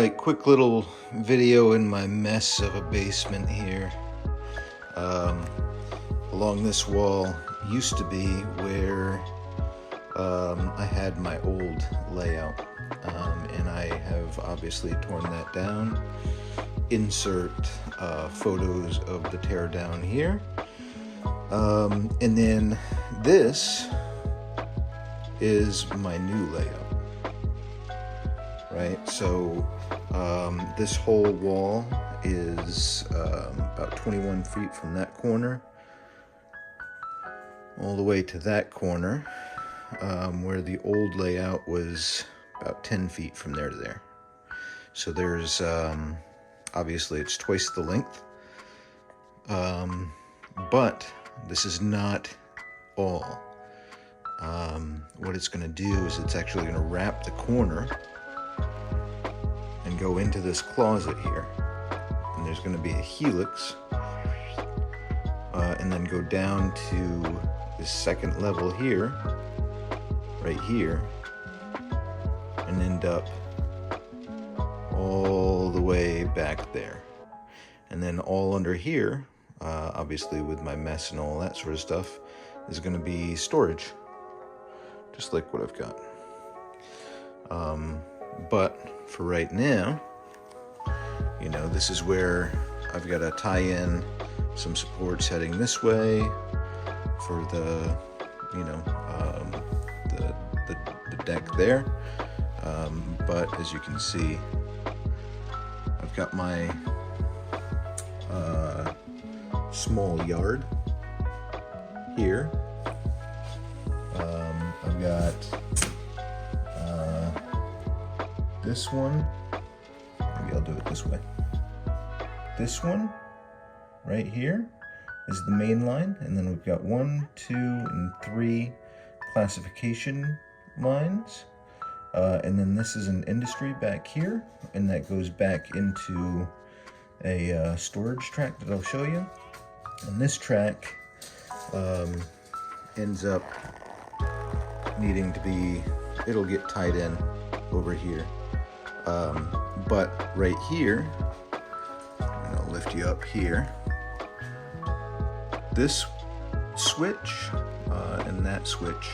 Alright, quick little video in my mess of a basement here. Along this wall used to be where I had my old layout, and I have obviously torn that down. Insert photos of the teardown here. And then this is my new layout. Right, so this whole wall is about 21 feet from that corner all the way to that corner, where the old layout was about 10 feet from there to there. So there's obviously it's twice the length, but this is not all. What it's going to do is it's actually going to wrap the corner and go into this closet here, and there's going to be a helix, and then go down to this second level here, right here, and end up all the way back there. And then all under here, obviously with my mess and all that sort of stuff, is going to be storage, just like what I've got. But for right now, you know, this is where I've got to tie in some supports heading this way for the, you know, the deck there. But as you can see, I've got my small yard here. I've got this one, maybe I'll do it this way. This one right here is the main line, and then we've got 1, 2, and 3 classification lines, and then this is an industry back here, and that goes back into a storage track that I'll show you. And this track ends up needing to be, it'll get tied in over here. But right here, and I'll lift you up here, this switch and that switch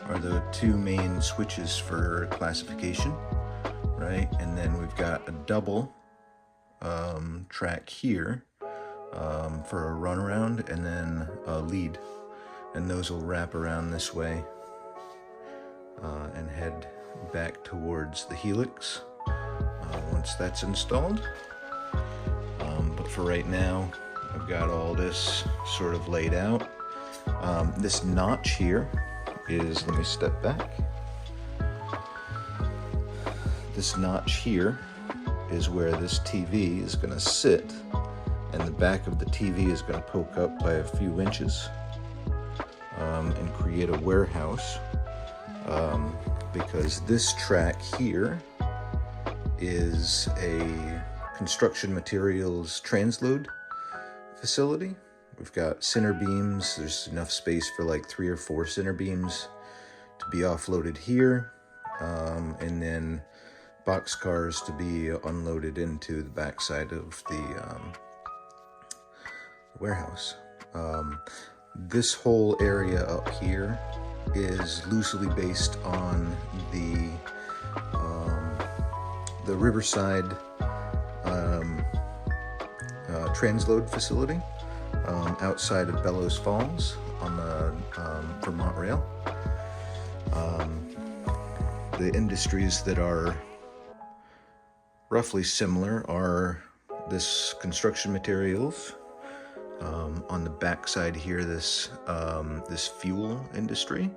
are the two main switches for classification, right? And then we've got a double track here for a runaround, and then a lead, and those will wrap around this way and head back towards the helix once that's installed. But for right now, I've got all this sort of laid out. This notch here is, let me step back. This notch here is where this TV is going to sit, and the back of the TV is going to poke up by a few inches and create a warehouse, because this track here is a construction materials transload facility. We've got center beams. There's enough space for like 3 or 4 center beams to be offloaded here, and then box cars to be unloaded into the backside of the warehouse. This whole area up here is loosely based on the Riverside transload facility outside of Bellows Falls on the Vermont Rail. The industries that are roughly similar are this construction materials, on the backside here, this fuel industry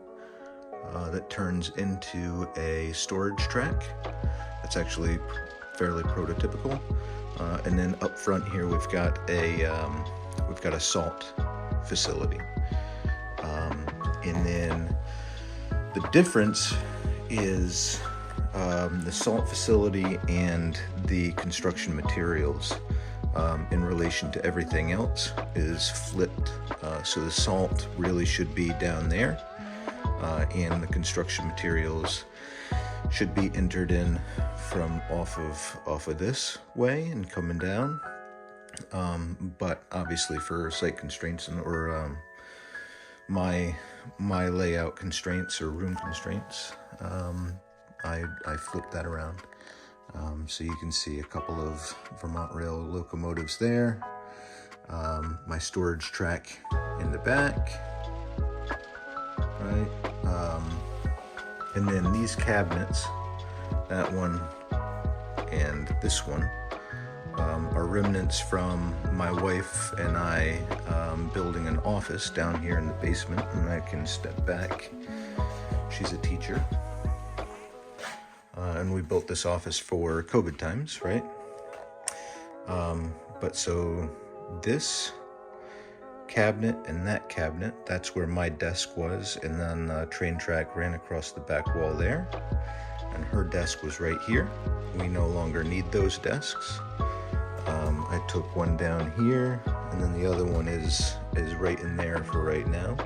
that turns into a storage track. That's actually fairly prototypical. And then up front here, we've got a salt facility. And then the difference is the salt facility and the construction materials in relation to everything else is flipped. So the salt really should be down there, and the construction materials should be entered in from off of this way and coming down. But obviously for site constraints or my layout constraints or room constraints, I flipped that around. So you can see a couple of Vermont Rail locomotives there. My storage track in the back, right? And then these cabinets, that one and this one, are remnants from my wife and I building an office down here in the basement, and I can step back. She's a teacher. And we built this office for COVID times, right? But so this cabinet and that cabinet, that's where my desk was, and then the train track ran across the back wall there, and her desk was right here. We no longer need those desks. I took one down here, and then the other one is right in there for right now.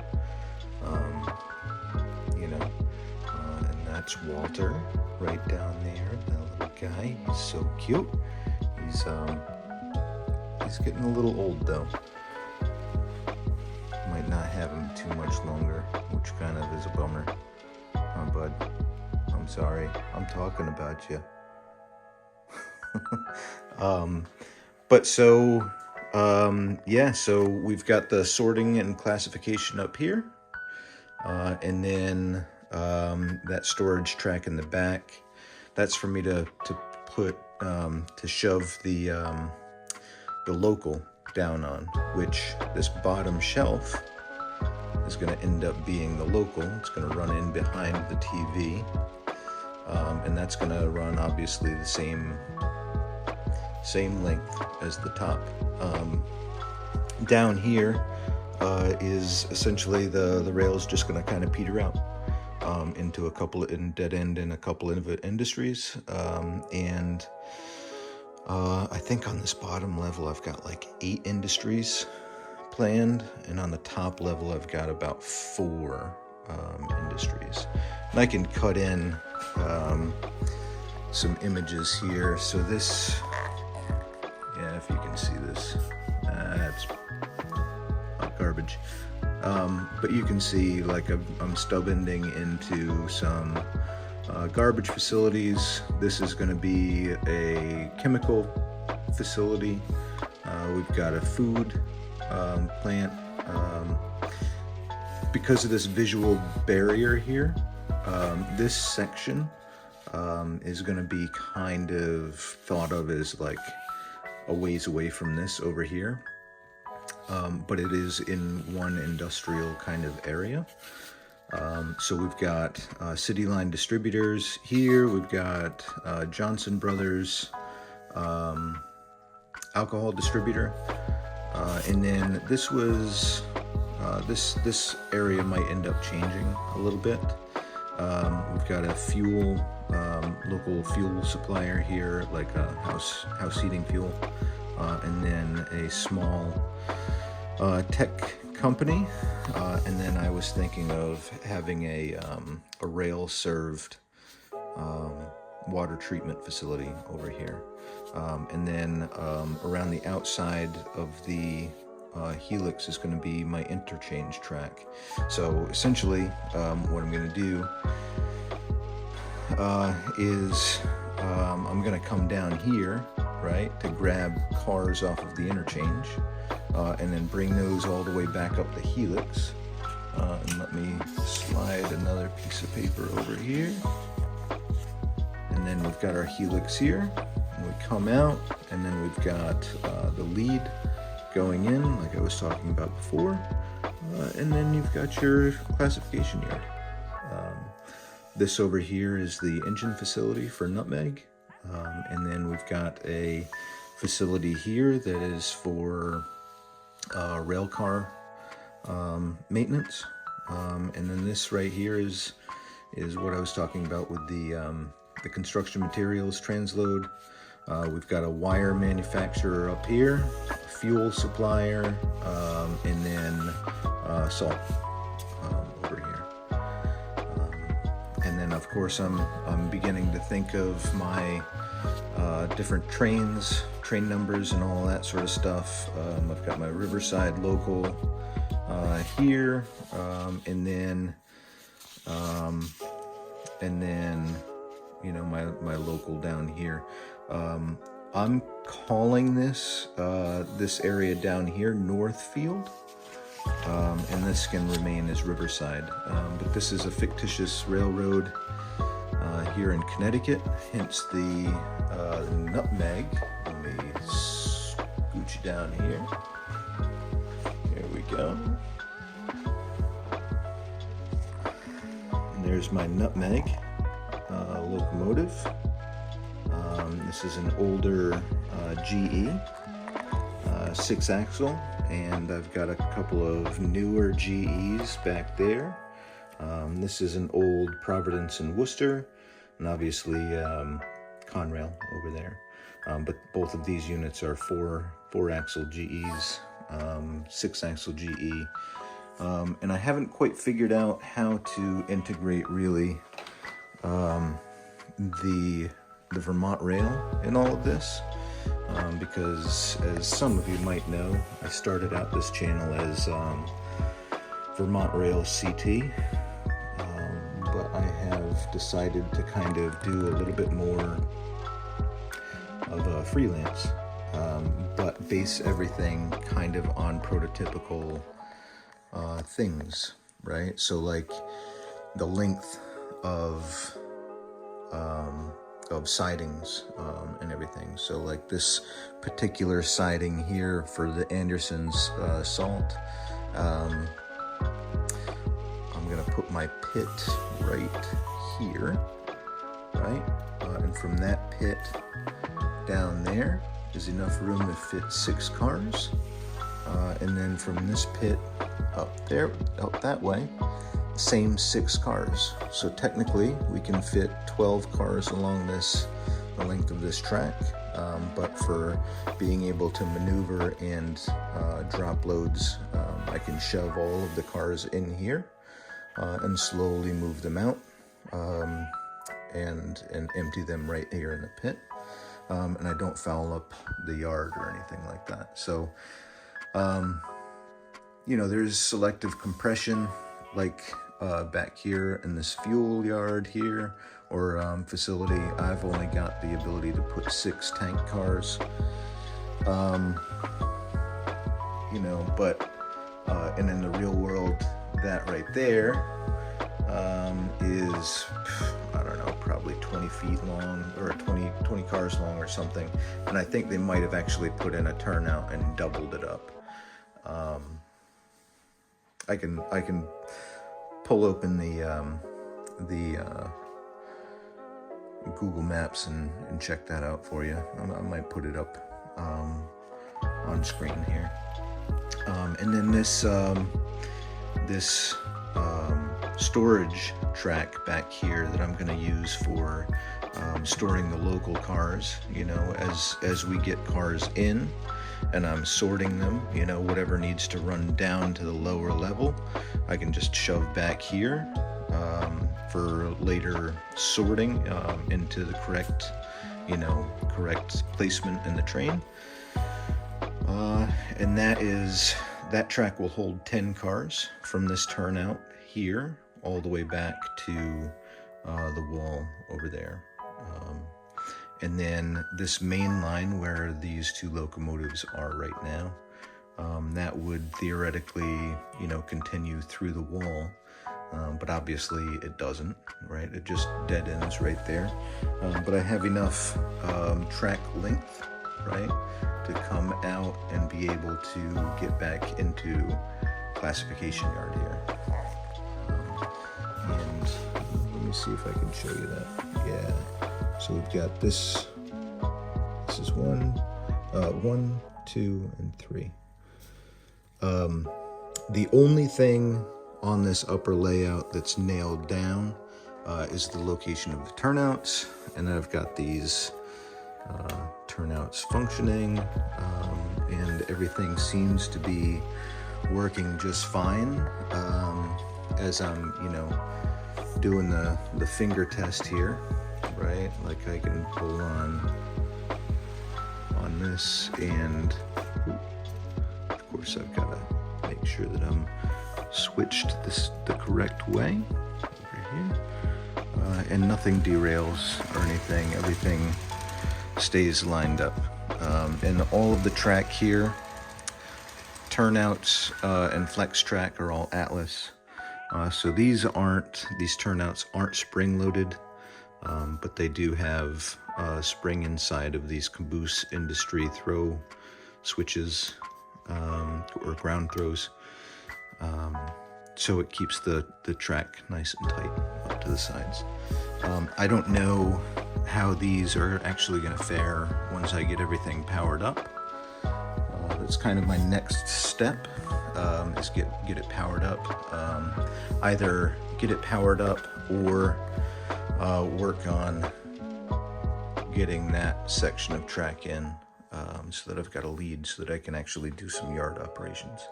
And that's Walter right down there, that little guy. He's so cute. He's getting a little old though. Might not have him too much longer, which kind of is a bummer. Bud, I'm sorry. I'm talking about you. But so, so we've got the sorting and classification up here. And then that storage track in the back, that's for me to put, to shove the local down on, which this bottom shelf is going to end up being the local. It's going to run in behind the TV, and that's going to run obviously the same length as the top. Down here is essentially the rail's just going to kind of peter out into a couple of dead end in a couple of industries, and I think on this bottom level I've got like 8 industries planned, and on the top level I've got about 4 industries. And I can cut in some images here. So this, yeah, if you can see this, that's garbage. But you can see like I'm stub ending into some garbage facilities. This is going to be a chemical facility. We've got a food plant. Because of this visual barrier here, this section is going to be kind of thought of as like a ways away from this over here. But it is in one industrial kind of area. So we've got City Line Distributors here. We've got Johnson Brothers alcohol distributor. And then this was, this area might end up changing a little bit. We've got a local fuel supplier here, like a house heating fuel. And then a small tech company, and then I was thinking of having a rail served water treatment facility over here, and then around the outside of the helix is going to be my interchange track. So essentially what I'm going to do is I'm going to come down here, right, to grab cars off of the interchange, and then bring those all the way back up the helix. And let me slide another piece of paper over here. And then we've got our helix here. And we come out, and then we've got the lead going in, like I was talking about before. And then you've got your classification yard. This over here is the engine facility for Nutmeg. And then we've got a facility here that is for rail car maintenance, and then this right here is what I was talking about with the construction materials transload. We've got a wire manufacturer up here, a fuel supplier, and then salt over here. And then of course I'm beginning to think of my different train numbers and all that sort of stuff. I've got my Riverside local here, and then you know, my local down here. I'm calling this this area down here Northfield, and this can remain as Riverside. But this is a fictitious railroad here in Connecticut, hence the Nutmeg. Let me scooch you down here. Here we go. And there's my Nutmeg locomotive. This is an older GE 6-axle, and I've got a couple of newer GEs back there. This is an old Providence and Worcester, and obviously Conrail over there. But both of these units are 4-axle GEs, 6-axle GE. And I haven't quite figured out how to integrate really the Vermont rail in all of this, because as some of you might know, I started out this channel as Vermont Rail CT, but I have decided to kind of do a little bit more of a freelance, but base everything kind of on prototypical things, right? So like the length of sidings and everything. So like this particular siding here for the Anderson's salt, I'm gonna put my pit right here, right? And from that pit down there is enough room to fit 6 cars. And then from this pit up there, up that way, same 6 cars. So technically we can fit 12 cars along the length of this track, but for being able to maneuver and drop loads, I can shove all of the cars in here and slowly move them out, and empty them right here in the pit, and I don't foul up the yard or anything like that. So you know, there's selective compression like back here in this fuel yard here, or facility. I've only got the ability to put 6 tank cars, you know, but and in the real world, that right there is, I don't know, probably 20 feet long, or 20 cars long or something. And I think they might have actually put in a turnout and doubled it up. I can pull open the Google Maps and check that out for you. I might put it up on screen here. And then this storage track back here that I'm going to use for storing the local cars, you know, as we get cars in and I'm sorting them, you know, whatever needs to run down to the lower level, I can just shove back here for later sorting into the correct, you know, correct placement in the train. And that track will hold 10 cars from this turnout here all the way back to the wall over there. And then this main line where these 2 locomotives are right now, that would theoretically, you know, continue through the wall, but obviously it doesn't, right? It just dead ends right there. But I have enough track length, right, to come out and be able to get back into classification yard here. And let me see if I can show you that. Yeah. So we've got this. This is 1, 2, and 3. The only thing on this upper layout that's nailed down is the location of the turnouts, and I've got these turnouts functioning, and everything seems to be working just fine as I'm, you know, doing the finger test here, right? Like I can pull on this, and of course I've got to make sure that I'm switched this the correct way over here, and nothing derails or anything. Everything stays lined up, and all of the track here, turnouts and flex track, are all Atlas. So these turnouts aren't spring loaded, but they do have spring inside of these Caboose Industry throw switches, or ground throws. So it keeps the track nice and tight up to the sides. I don't know how these are actually going to fare once I get everything powered up. That's kind of my next step, is get it powered up. Either get it powered up or work on getting that section of track in, so that I've got a lead so that I can actually do some yard operations.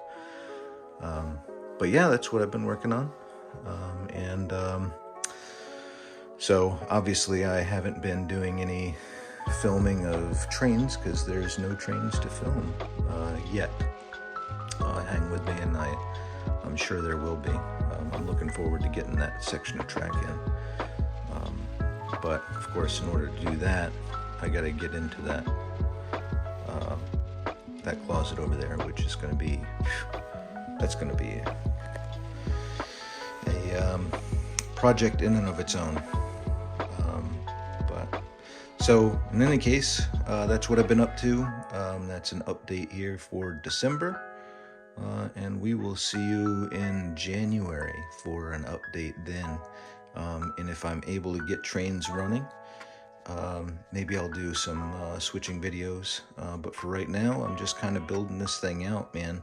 But yeah, that's what I've been working on. So obviously I haven't been doing any filming of trains because there's no trains to film yet. Hang with me, and I'm sure there will be. I'm looking forward to getting that section of track in. But of course, in order to do that, I got to get into that closet over there, which is going to be, that's going to be a project in and of its own. So in any case, that's what I've been up to. That's an update here for December. And we will see you in January for an update then. And if I'm able to get trains running, maybe I'll do some switching videos. But for right now, I'm just kind of building this thing out, man.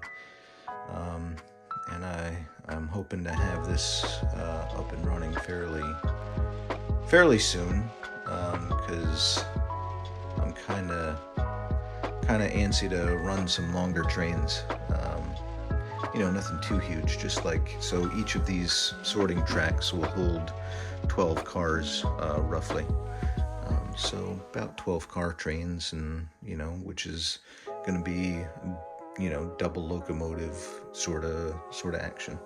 And I'm hoping to have this up and running fairly soon. Because I'm kind of antsy to run some longer trains. Nothing too huge, just like, so each of these sorting tracks will hold 12 cars roughly. So about 12 car trains, and which is going to be double locomotive sort of action.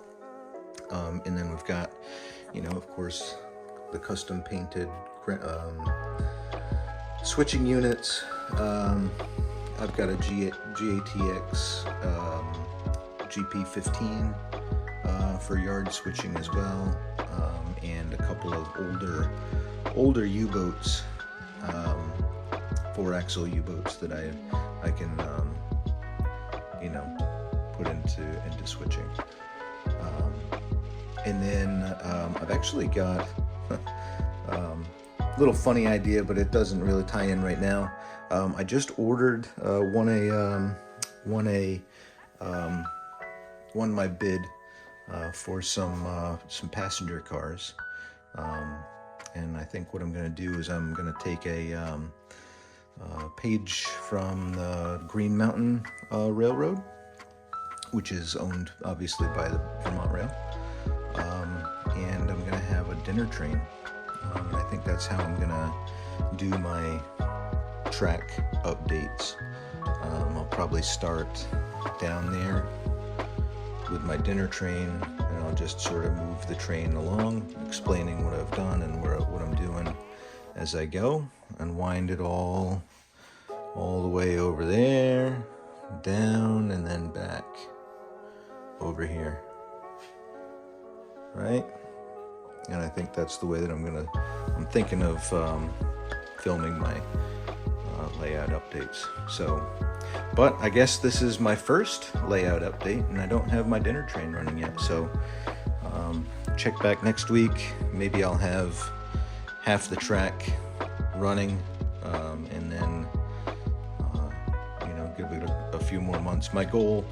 And then we've got of course the custom painted switching units. I've got a GATX GP15 for yard switching as well, and a couple of older U-boats, 4-axle U-boats that I can put into switching. And then I've actually got little funny idea, but it doesn't really tie in right now. I just ordered won my bid for some passenger cars, and I think what I'm going to do is I'm going to take a page from the Green Mountain Railroad, which is owned obviously by the Vermont Rail, and I'm going to have a dinner train. And I think that's how I'm gonna do my track updates. I'll probably start down there with my dinner train, and I'll just sort of move the train along, explaining what I've done and what I'm doing as I go, and wind it all the way over there, down, and then back over here, right? And I think that's the way that I'm thinking of filming my layout updates. So, but I guess this is my first layout update, and I don't have my dinner train running yet. So check back next week. Maybe I'll have half the track running, and then give it a few more months. My goal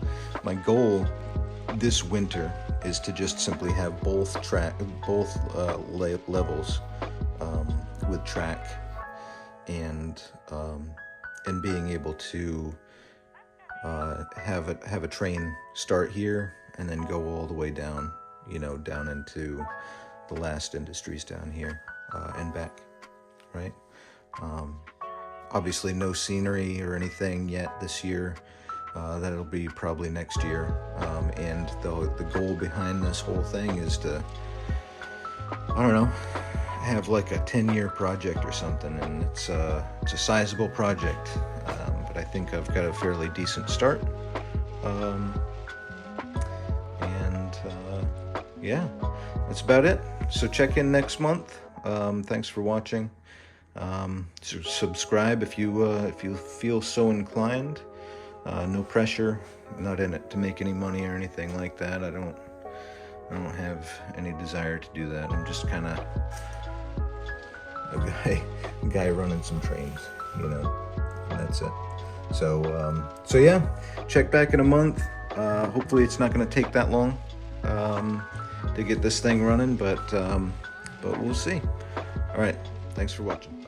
this winter is to just simply have both levels with track, and being able to have a train start here and then go all the way down, down into the last industries down here and back, right? Obviously no scenery or anything yet this year. That'll be probably next year. And the goal behind this whole thing is to, I don't know, have like a 10-year project or something, and it's a sizable project, but I think I've got a fairly decent start. Yeah, that's about it. So check in next month. Thanks for watching. Subscribe if you feel so inclined. No pressure. I'm not in it to make any money or anything like that. I don't have any desire to do that. I'm just kind of a guy running some trains, you know, and that's it. So yeah, check back in a month. Hopefully it's not going to take that long to get this thing running, but we'll see. All right, thanks for watching.